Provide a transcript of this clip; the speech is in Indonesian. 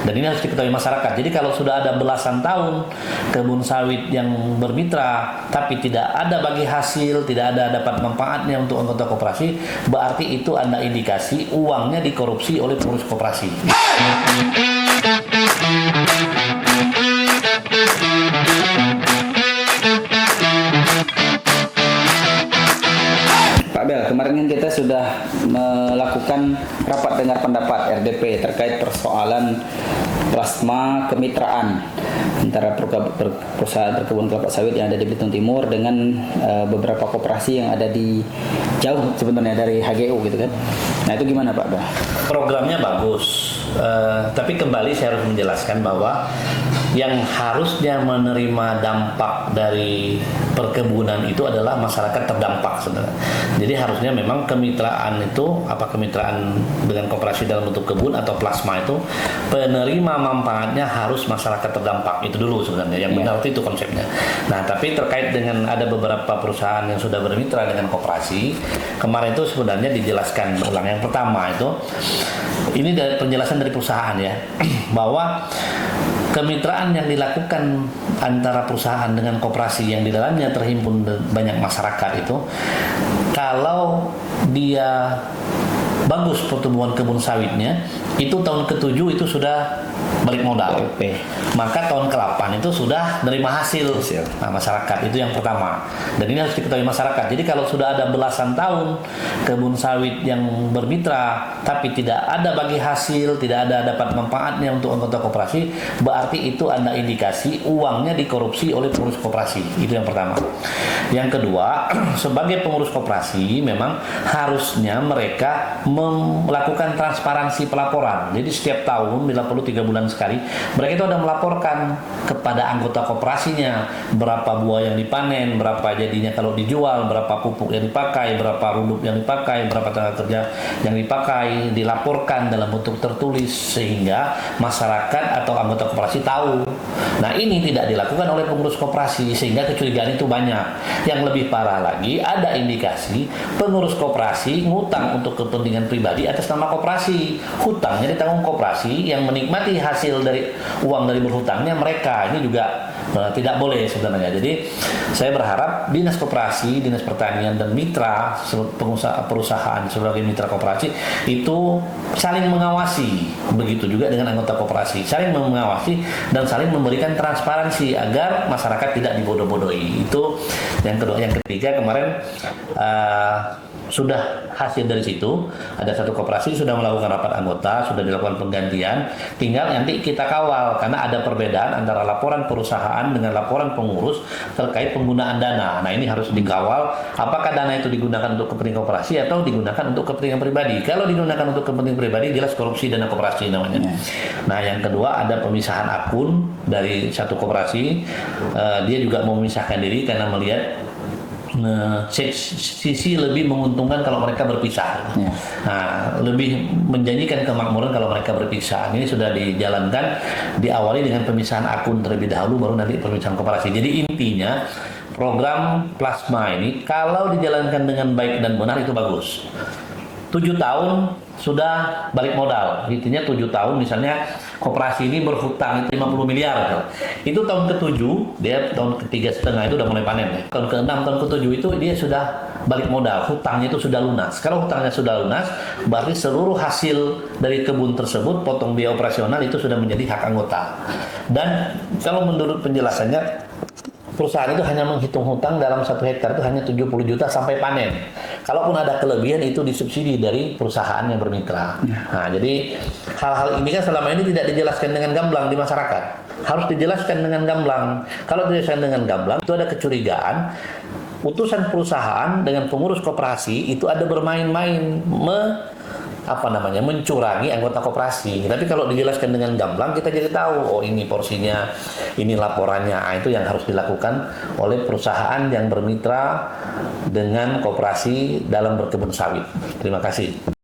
Dan ini harus diketahui masyarakat. Jadi kalau sudah ada belasan tahun kebun sawit yang bermitra tapi tidak ada bagi hasil, tidak ada dapat manfaatnya untuk anggota koperasi, berarti itu ada indikasi uangnya dikorupsi oleh pengurus koperasi. Pak Bel, kemarin kan kita sudah melakukan rapat dengar pendapat RDP terkait persoalan plasma kemitraan antara perusahaan berkebun kelapa sawit yang ada di Belitung Timur dengan beberapa koperasi yang ada di jauh sebenarnya dari HGU gitu kan. Nah itu gimana Pak Bel? Programnya bagus, tapi kembali saya harus menjelaskan bahwa yang harusnya menerima dampak dari perkebunan itu adalah masyarakat terdampak sebenarnya. Jadi harusnya memang kemitraan itu, apa kemitraan dengan koperasi dalam bentuk kebun atau plasma itu, penerima manfaatnya harus masyarakat terdampak. Itu dulu sebenarnya, yang benar itu konsepnya. Nah, tapi terkait dengan ada beberapa perusahaan yang sudah bermitra dengan koperasi, kemarin itu sebenarnya dijelaskan ulang. Yang pertama itu, ini dari penjelasan dari perusahaan ya, bahwa kemitraan yang dilakukan antara perusahaan dengan koperasi yang di dalamnya terhimpun banyak masyarakat itu, kalau dia bagus pertumbuhan kebun sawitnya, itu tahun ke-7 itu sudah balik modal. Maka tahun ke-8 itu sudah menerima hasil. Nah, masyarakat itu yang pertama. Dan ini harus diketahui masyarakat. Jadi kalau sudah ada belasan tahun kebun sawit yang bermitra tapi tidak ada bagi hasil, tidak ada dapat manfaatnya untuk anggota koperasi, berarti itu ada indikasi uangnya dikorupsi oleh pengurus koperasi. Itu yang pertama. Yang kedua, sebagai pengurus koperasi memang harusnya mereka melakukan transparansi pelaporan. Jadi setiap tahun, bila perlu 3 bulan sekali, mereka itu ada melaporkan kepada anggota koperasinya berapa buah yang dipanen, berapa jadinya kalau dijual, berapa pupuk yang dipakai, berapa rudup yang dipakai, berapa tenaga kerja yang dipakai, dilaporkan dalam bentuk tertulis sehingga masyarakat atau anggota koperasi tahu. Nah, ini tidak dilakukan oleh pengurus koperasi sehingga kecurigaan itu banyak. Yang lebih parah lagi, ada indikasi pengurus koperasi ngutang untuk kepentingan pribadi atas nama koperasi. Hutangnya ditanggung koperasi, yang menikmati hasil dari uang dari berhutangnya mereka. Ini juga tidak boleh sebenarnya. Jadi saya berharap Dinas Koperasi, Dinas Pertanian dan mitra perusahaan sebagai mitra koperasi itu saling mengawasi. Begitu juga dengan anggota koperasi, saling mengawasi dan saling memberikan transparansi agar masyarakat tidak dibodoh-bodohi. Itu yang kedua. Yang ketiga, kemarin sudah hasil dari situ, ada satu koperasi sudah melakukan rapat anggota, sudah dilakukan penggantian, tinggal nanti kita kawal karena ada perbedaan antara laporan perusahaan dengan laporan pengurus terkait penggunaan dana. Nah, ini harus dikawal apakah dana itu digunakan untuk kepentingan koperasi atau digunakan untuk kepentingan pribadi. Kalau digunakan untuk kepentingan pribadi, jelas korupsi dana koperasi namanya. Nah, yang kedua ada pemisahan akun dari satu koperasi, dia juga mau memisahkan diri karena melihat sisi lebih menguntungkan kalau mereka berpisah. Nah, lebih menjanjikan kemakmuran kalau mereka berpisah. Ini sudah dijalankan, diawali dengan pemisahan akun terlebih dahulu, baru nanti pemisahan koperasi. Jadi intinya program plasma ini kalau dijalankan dengan baik dan benar itu bagus. 7 tahun sudah balik modal. Intinya 7 tahun misalnya koperasi ini berhutang itu 50 miliar. Itu tahun ke-7, dia tahun ke-3,5 itu udah mulai panen ya. Tahun ke-6, tahun ke-7 itu dia sudah balik modal, hutangnya itu sudah lunas. Kalau hutangnya sudah lunas, berarti seluruh hasil dari kebun tersebut, potong biaya operasional itu sudah menjadi hak anggota. Dan kalau menurut penjelasannya, perusahaan itu hanya menghitung hutang dalam 1 hektar itu hanya 70 juta sampai panen. Kalaupun ada kelebihan itu disubsidi dari perusahaan yang bermitra. Nah, jadi hal-hal ini kan selama ini tidak dijelaskan dengan gamblang di masyarakat. Harus dijelaskan dengan gamblang. Kalau dijelaskan dengan gamblang, itu ada kecurigaan utusan perusahaan dengan pengurus koperasi itu ada bermain-main mencurangi anggota koperasi. Tapi kalau dijelaskan dengan gamblang, kita jadi tahu, oh ini porsinya, ini laporannya. Nah, itu yang harus dilakukan oleh perusahaan yang bermitra dengan koperasi dalam berkebun sawit. Terima kasih.